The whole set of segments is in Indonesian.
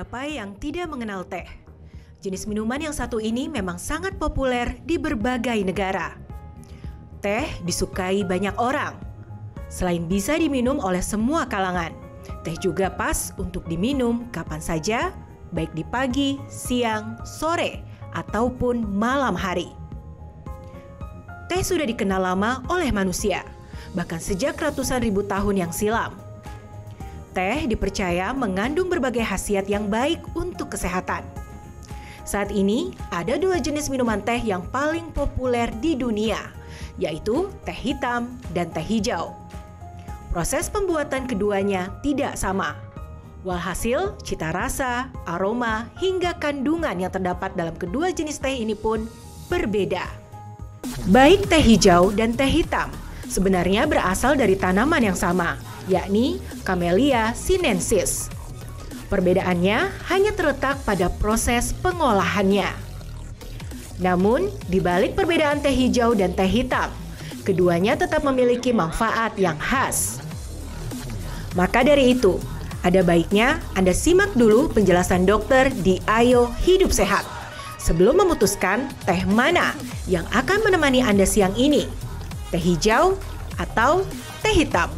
siapa yang tidak mengenal teh? Jenis minuman yang satu ini memang sangat populer di berbagai negara. Teh disukai banyak orang. Selain bisa diminum oleh semua kalangan, teh juga pas untuk diminum kapan saja, baik di pagi, siang, sore, ataupun malam hari. Teh sudah dikenal lama oleh manusia, bahkan sejak ratusan ribu tahun yang silam. Teh dipercaya mengandung berbagai khasiat yang baik untuk kesehatan. Saat ini, ada dua jenis minuman teh yang paling populer di dunia, yaitu teh hitam dan teh hijau. Proses pembuatan keduanya tidak sama. Walhasil, cita rasa, aroma, hingga kandungan yang terdapat dalam kedua jenis teh ini pun berbeda. Baik teh hijau dan teh hitam sebenarnya berasal dari tanaman yang sama, yakni Camellia sinensis. Perbedaannya hanya terletak pada proses pengolahannya. Namun, di balik perbedaan teh hijau dan teh hitam, keduanya tetap memiliki manfaat yang khas. Maka dari itu, ada baiknya Anda simak dulu penjelasan dokter di Ayo Hidup Sehat sebelum memutuskan teh mana yang akan menemani Anda siang ini, teh hijau atau teh hitam.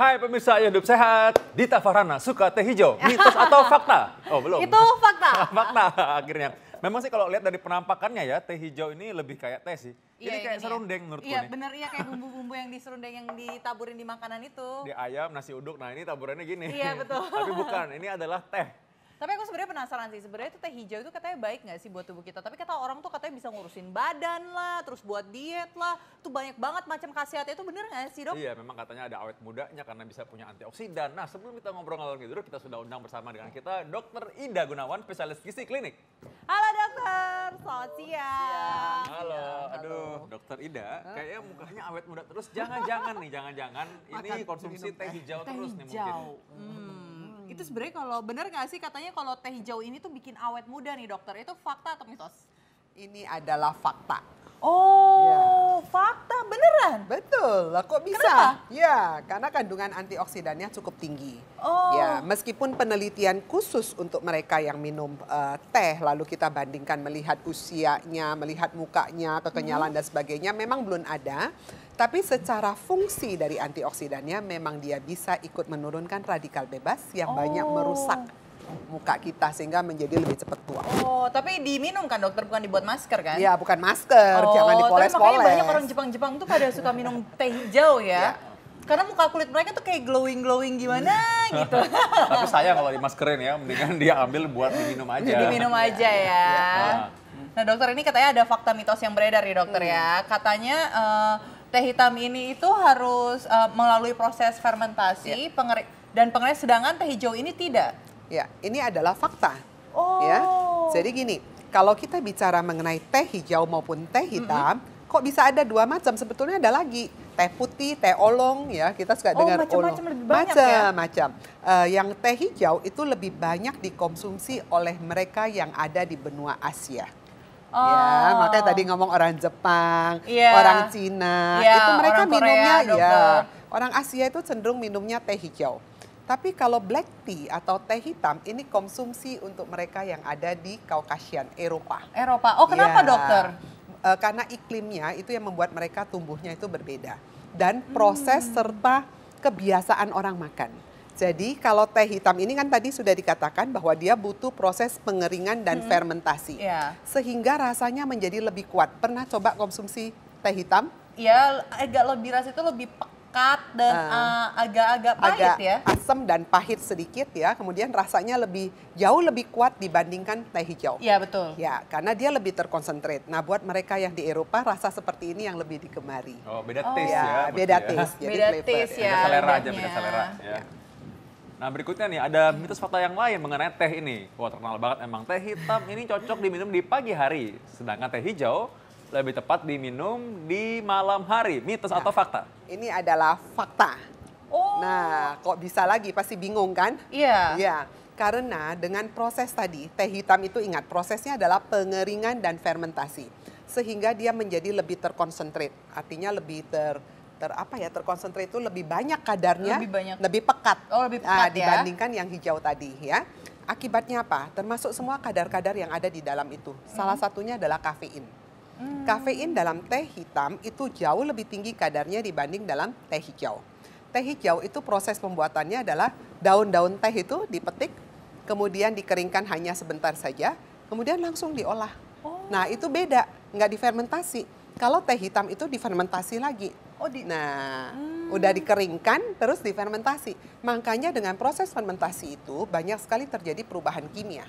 Hai pemirsa Hidup Sehat, Dita Farhana suka teh hijau, mitos atau fakta? Oh belum. Itu fakta. Fakta akhirnya. Memang sih kalau lihat dari penampakannya ya, teh hijau ini lebih kayak teh sih. Ini kayak serundeng menurutku nih. Iya bener, iya kayak bumbu-bumbu yang di serundeng yang ditaburin di makanan itu. Di ayam, nasi uduk, nah ini taburannya gini. Iya betul. Tapi bukan, ini adalah teh. Tapi aku sebenarnya penasaran sih, sebenarnya itu teh hijau itu katanya baik nggak sih buat tubuh kita? Tapi kata orang tuh katanya bisa ngurusin badan lah, terus buat diet lah. Tuh banyak banget macam khasiatnya, itu bener nggak sih dok? Iya memang katanya ada awet mudanya karena bisa punya antioksidan. Nah sebelum kita ngobrol ngalor ngidul, kita sudah undang bersama dengan kita Dr. Ida Gunawan, spesialis gizi klinik. Halo dokter, selamat siang. Halo, aduh Dokter Ida, kayaknya mukanya awet muda terus. Jangan-jangan nih, jangan-jangan ini konsumsi teh hijau terus nih mungkin. Itu sebenarnya kalau bener nggak sih katanya kalau teh hijau ini tuh bikin awet muda nih dokter, itu fakta atau mitos? Ini adalah fakta. Oh, fakta beneran? Betul, lah kok bisa? Kenapa? Ya, karena kandungan antioksidannya cukup tinggi. Oh. Ya, meskipun penelitian khusus untuk mereka yang minum teh, lalu kita bandingkan melihat usianya, melihat mukanya, kekenyalan dan sebagainya, memang belum ada. Tapi secara fungsi dari antioksidannya memang dia bisa ikut menurunkan radikal bebas yang banyak merusak muka kita sehingga menjadi lebih cepat tua. Oh, tapi diminum kan dokter, bukan dibuat masker kan? Ya, bukan masker, jangan dipoles-poles. Tapi makanya banyak orang Jepang-Jepang tuh pada suka minum teh hijau ya. Karena muka kulit mereka tuh kayak glowing-glowing gimana gitu. Tapi sayang kalau dimaskerin ya, mendingan dia ambil buat diminum aja. Diminum aja ya. Nah dokter, ini katanya ada fakta mitos yang beredar nih dokter ya. Katanya teh hitam ini itu harus melalui proses fermentasi, dan pengering, sedangkan teh hijau ini tidak. Ya, ini adalah fakta. Oh. Ya, jadi gini, kalau kita bicara mengenai teh hijau maupun teh hitam, kok bisa ada dua macam? Sebetulnya ada lagi teh putih, teh olong, ya kita suka dengar olong. Macam-macam lebih banyak ya? Macam-macam. Yang teh hijau itu lebih banyak dikonsumsi oleh mereka yang ada di benua Asia. Oh. Ya, makanya tadi ngomong orang Jepang, orang Cina, itu mereka orang Korea, minumnya dokter. Orang Asia itu cenderung minumnya teh hijau. Tapi kalau black tea atau teh hitam ini konsumsi untuk mereka yang ada di Caucasian, Eropa. Eropa. Oh, kenapa dokter? Karena iklimnya itu yang membuat mereka tumbuhnya itu berbeda. Dan proses serta kebiasaan orang makan. Jadi kalau teh hitam ini kan tadi sudah dikatakan bahwa dia butuh proses pengeringan dan fermentasi. Sehingga rasanya menjadi lebih kuat. Pernah coba konsumsi teh hitam? Iya, agak lebih rasa itu lebih pekat dan agak-agak pahit ya. Asam dan pahit sedikit ya. Kemudian rasanya jauh lebih kuat dibandingkan teh hijau. Iya betul. Ya, karena dia lebih terkonsentrat. Nah, buat mereka yang di Eropa rasa seperti ini yang lebih digemari. Oh, beda taste ya. Beda taste. Jadi beda flavor. taste ya. Beda selera aja, bedanya. beda selera. Ya. Nah berikutnya nih ada mitos fakta yang lain mengenai teh ini. Wah terkenal banget emang teh hitam ini cocok diminum di pagi hari. Sedangkan teh hijau lebih tepat diminum di malam hari. Mitos atau fakta? Ini adalah fakta. Oh. Nah, kok bisa lagi? Pasti bingung kan? Iya. Ya, karena dengan proses tadi, teh hitam itu ingat prosesnya adalah pengeringan dan fermentasi. Sehingga dia menjadi lebih terkonsentrat, artinya lebih terkonsentrat itu lebih banyak kadarnya, Lebih banyak. lebih pekat, Oh, lebih pekat ya. dibandingkan yang hijau tadi ya. Akibatnya apa? Termasuk semua kadar-kadar yang ada di dalam itu. Salah satunya adalah kafein. Kafein dalam teh hitam itu jauh lebih tinggi kadarnya dibanding dalam teh hijau. Teh hijau itu proses pembuatannya adalah daun-daun teh itu dipetik, kemudian dikeringkan hanya sebentar saja, kemudian langsung diolah. Nah itu beda, nggak difermentasi. Kalau teh hitam itu difermentasi lagi. Nah, udah dikeringkan terus difermentasi. Makanya dengan proses fermentasi itu banyak sekali terjadi perubahan kimia.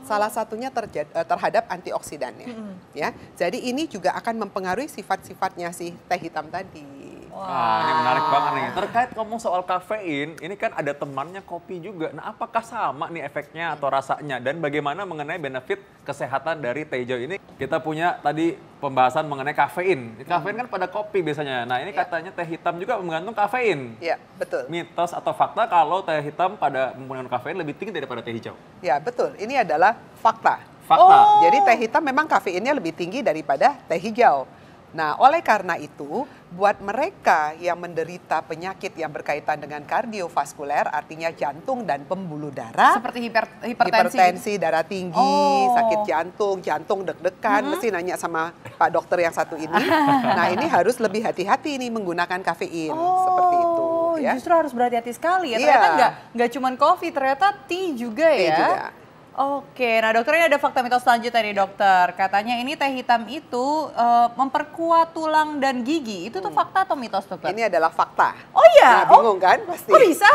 Salah satunya terhadap antioksidannya. Ya, jadi ini juga akan mempengaruhi sifat-sifatnya si teh hitam tadi. Wah, ini menarik banget nih. Terkait ngomong soal kafein, ini kan ada temannya kopi juga. Nah, apakah sama nih efeknya atau rasanya? Dan bagaimana mengenai benefit kesehatan dari teh hijau ini? Kita punya tadi pembahasan mengenai kafein. Kafein kan pada kopi biasanya. Nah, ini katanya teh hitam juga mengandung kafein. Ya, betul. Mitos atau fakta kalau teh hitam pada mengandung kafein lebih tinggi daripada teh hijau? Ya, betul. Ini adalah fakta. Fakta. Jadi teh hitam memang kafeinnya lebih tinggi daripada teh hijau. Nah, oleh karena itu, buat mereka yang menderita penyakit yang berkaitan dengan kardiovaskuler, artinya jantung dan pembuluh darah, Seperti hipertensi. darah tinggi, sakit jantung, jantung deg-degan, mesti nanya sama Pak Dokter yang satu ini. Nah, ini harus lebih hati-hati nih menggunakan kafein, seperti itu. Ya. Justru harus berhati-hati sekali ya. Iya. Ternyata nggak cuma kopi, ternyata tea juga Teh ya. juga. Oke, nah dokter ini ada fakta mitos selanjutnya nih dokter. Katanya ini teh hitam itu memperkuat tulang dan gigi. Itu tuh fakta atau mitos dokter? Ini adalah fakta. Oh iya? Nah, bingung kan pasti. Kok bisa?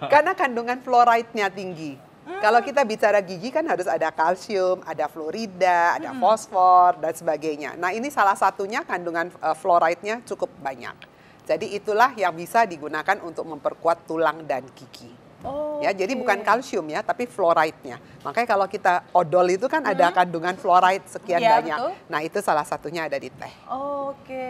Karena kandungan fluoride-nya tinggi. Kalau kita bicara gigi kan harus ada kalsium, ada fluorida, ada fosfor, dan sebagainya. Nah ini salah satunya kandungan fluoride-nya cukup banyak. Jadi itulah yang bisa digunakan untuk memperkuat tulang dan gigi. Ya, jadi bukan kalsium ya, tapi fluoride-nya. Makanya kalau kita odol itu kan ada kandungan fluoride sekian Iya, banyak. betul. Nah itu salah satunya ada di teh. Oke.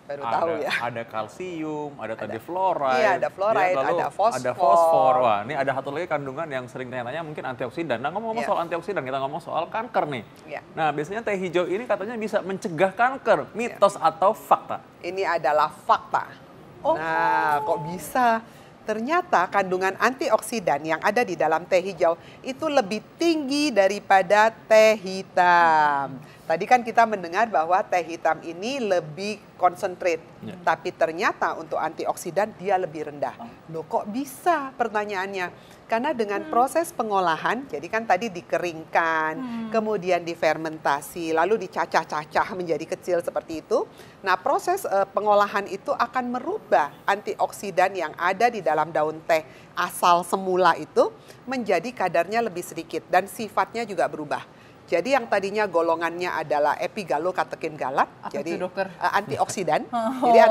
Baru tahu ya. Ada kalsium, ada tadi fluoride. Iya, ada fluoride, lalu ada fosfor. Ada fosfor. Wah, ini ada satu lagi kandungan yang sering tanya-tanya mungkin antioksidan. Nah, ngomong-ngomong Iya. soal antioksidan, kita ngomong soal kanker nih. Iya. Nah, biasanya teh hijau ini katanya bisa mencegah kanker. Mitos atau fakta? Ini adalah fakta. Nah, kok bisa? Ternyata kandungan antioksidan yang ada di dalam teh hijau itu lebih tinggi daripada teh hitam. Tadi kan kita mendengar bahwa teh hitam ini lebih konsentrat, tapi ternyata untuk antioksidan dia lebih rendah. Loh kok bisa pertanyaannya? Karena dengan proses pengolahan, jadi kan tadi dikeringkan, kemudian difermentasi, lalu dicacah-cacah menjadi kecil seperti itu. Nah proses pengolahan itu akan merubah antioksidan yang ada di dalam daun teh asal semula itu menjadi kadarnya lebih sedikit dan sifatnya juga berubah. Jadi yang tadinya golongannya adalah epigalokatekin galat, jadi itu, dokter? Antioksidan. Oh, Jadi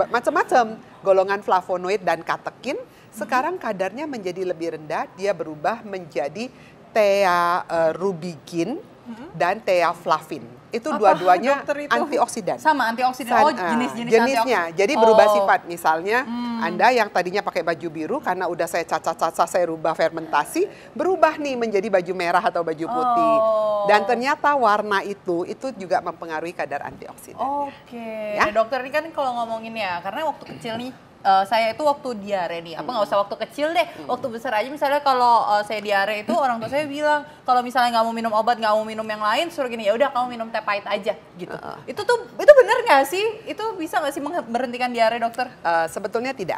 macam-macam golongan flavonoid dan katekin. Sekarang kadarnya menjadi lebih rendah, dia berubah menjadi thearubicin dan theaflavin. Itu dua-duanya dokter, itu? antioksidan. Sama antioksidan. Oh, jenisnya jenisnya. Jadi berubah sifat. Misalnya Anda yang tadinya pakai baju biru karena udah saya caca-caca saya rubah fermentasi, berubah nih menjadi baju merah atau baju putih. Dan ternyata warna itu juga mempengaruhi kadar antioksidan. Oke. Ya? Dokter ini kan kalau ngomongin ya, karena waktu kecil nih saya itu waktu diare nih, apa nggak usah waktu kecil deh, waktu besar aja misalnya kalau saya diare itu orang tua saya bilang kalau misalnya nggak mau minum obat, nggak mau minum yang lain, suruh gini, ya udah kamu minum teh pahit aja gitu. Itu bener nggak sih? Itu bisa nggak sih memberhentikan diare dokter? Sebetulnya tidak.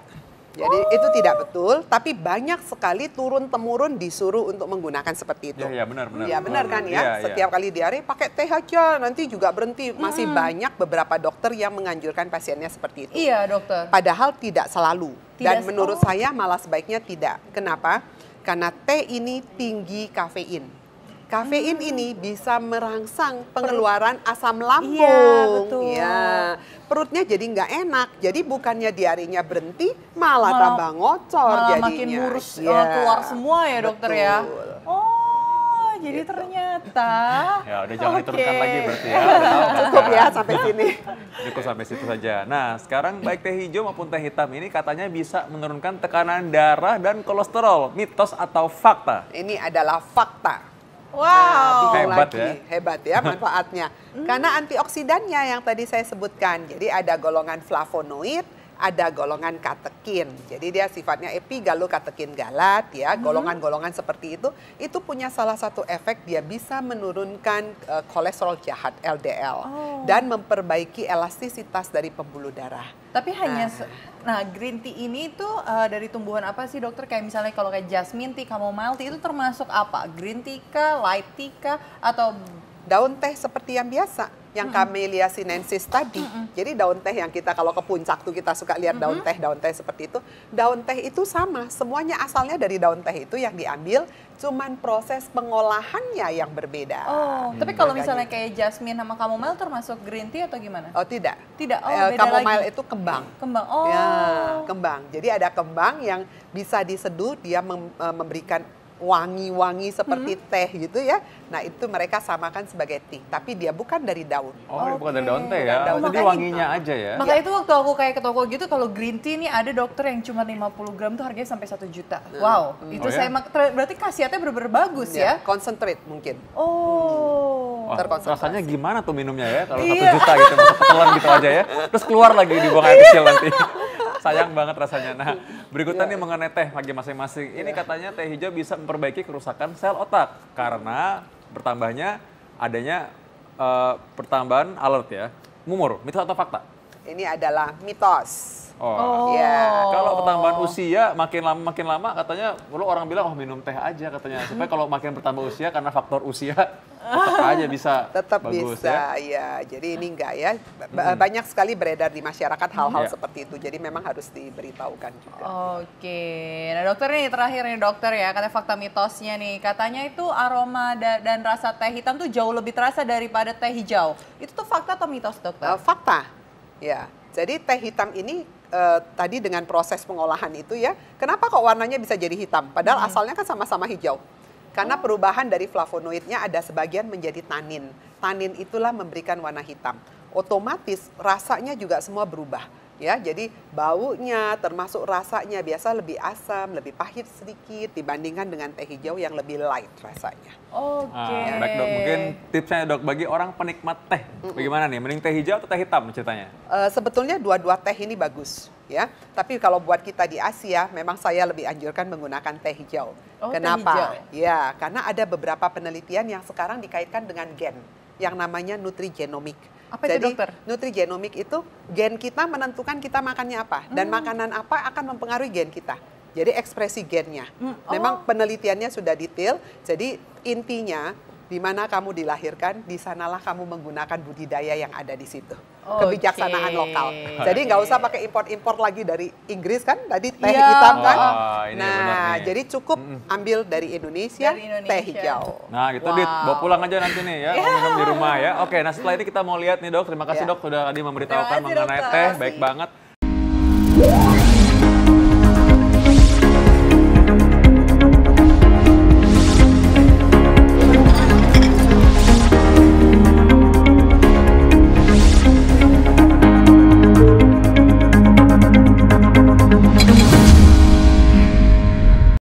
Jadi itu tidak betul, tapi banyak sekali turun-temurun disuruh untuk menggunakan seperti itu. Iya, benar. Iya benar kan ya, Iya, iya. setiap kali diare pakai teh aja, nanti juga berhenti. Masih banyak beberapa dokter yang menganjurkan pasiennya seperti itu. Iya dokter. Padahal tidak selalu. Dan Tidak menurut saya malah sebaiknya tidak. Kenapa? Karena teh ini tinggi kafein. Kafein ini bisa merangsang pengeluaran asam lambung. Iya, betul. Ya, perutnya jadi nggak enak. Jadi bukannya diarenya berhenti, malah tambah ngocor Malah jadinya. makin lurus Iya, keluar semua ya dokter ya. betul. Oh, jadi ternyata. Ya, udah jangan Oke. diturunkan lagi berarti ya. Udah tahu. Cukup ya sampai sini. Cukup sampai situ saja. Nah, sekarang baik teh hijau maupun teh hitam ini katanya bisa menurunkan tekanan darah dan kolesterol. Mitos atau fakta? Ini adalah fakta. Wow. Bingung Hebat lagi. ya. Hebat ya manfaatnya. Karena antioksidannya yang tadi saya sebutkan. Jadi ada golongan flavonoid, ada golongan katekin. Jadi dia sifatnya epigalokatekin galat ya. Golongan-golongan seperti itu punya salah satu efek, dia bisa menurunkan kolesterol jahat LDL dan memperbaiki elastisitas dari pembuluh darah. Tapi hanya, nah green tea ini tuh dari tumbuhan apa sih dokter? Kayak misalnya kalau kayak jasmine tea, chamomile tea itu termasuk apa? Green tea kah, light tea kah, atau Daun teh seperti yang biasa, yang Camellia sinensis tadi. Jadi daun teh yang kita kalau ke puncak tuh kita suka lihat daun teh seperti itu. Daun teh itu sama, semuanya asalnya dari daun teh itu yang diambil, cuman proses pengolahannya yang berbeda. tapi kalau Makanya. misalnya kayak jasmine sama chamomile termasuk green tea atau gimana? Oh tidak. Tidak, beda Chamomile lagi. itu kembang. Kembang, Ya, kembang. Jadi ada kembang yang bisa diseduh, dia memberikan wangi-wangi seperti teh gitu ya. Nah itu mereka samakan sebagai tea, tapi dia bukan dari daun. Oh, bukan dari daun teh ya. Daun Jadi teh. wanginya aja ya. Makanya itu waktu aku kayak ke toko gitu, kalau green tea nih ada dokter yang cuma 50 gram tuh harganya sampai 1 juta. Wow, itu Oh, ya? saya berarti khasiatnya bener-bener bagus ya. Concentrate mungkin. Wah, terkonsentrasi. rasanya gimana tuh minumnya ya kalau Iya. 1 juta gitu, masuk ketelan gitu aja ya. Terus keluar lagi dibuang air kecil nanti. Sayang banget rasanya. Nah, berikutnya nih mengenai teh bagi masing-masing. Ini katanya teh hijau bisa memperbaiki kerusakan sel otak karena bertambahnya adanya pertambahan alert ya. Mumur, mitos atau fakta? Ini adalah mitos. Oh. Ya. Kalau pertambahan usia makin lama katanya dulu orang bilang minum teh aja katanya supaya kalau makin bertambah usia karena faktor usia tetap aja bisa Tetap bagus bisa, ya. ya. Jadi ini enggak ya. Banyak sekali beredar di masyarakat hal-hal Ya. seperti itu. Jadi memang harus diberitahukan juga. Oke, nah dokter nih terakhir nih dokter ya, katanya fakta mitosnya nih, katanya itu aroma dan rasa teh hitam tuh jauh lebih terasa daripada teh hijau. Itu tuh fakta atau mitos dokter? Fakta, ya. Jadi teh hitam ini tadi dengan proses pengolahan itu ya, kenapa kok warnanya bisa jadi hitam? Padahal asalnya kan sama-sama hijau. Karena perubahan dari flavonoidnya ada sebagian menjadi tanin. Tanin itulah memberikan warna hitam. Otomatis rasanya juga semua berubah. Ya, jadi baunya termasuk rasanya biasa lebih asam, lebih pahit sedikit dibandingkan dengan teh hijau yang lebih light rasanya. Oke. Baik dok, mungkin tipsnya dok bagi orang penikmat teh, bagaimana nih? Mending teh hijau atau teh hitam ceritanya? Sebetulnya dua-dua teh ini bagus, ya. Tapi kalau buat kita di Asia, memang saya lebih anjurkan menggunakan teh hijau. Oh, teh Kenapa? hijau. Ya, karena ada beberapa penelitian yang sekarang dikaitkan dengan gen, yang namanya nutrigenomik. Apa itu, Jadi, dokter? nutrigenomik itu gen kita menentukan kita makannya apa dan makanan apa akan mempengaruhi gen kita. Jadi ekspresi gennya. Memang penelitiannya sudah detail. Jadi intinya di mana kamu dilahirkan, di sanalah kamu menggunakan budidaya yang ada di situ. Kebijaksanaan Oke. lokal. Jadi nggak usah pakai import-import lagi dari Inggris kan, tadi teh Iya, hitam kan. wah, ini benar Nah, nih. jadi cukup ambil dari Indonesia, Dari Indonesia. teh hijau. Nah gitu Wow. Dit, bawa pulang aja nanti nih ya, minum di rumah ya. Oke, nah setelah ini kita mau lihat nih dok, terima kasih Ya. dok sudah tadi memberitahukan Terima kasih, mengenai dokter. teh, Terima baik kasih. banget.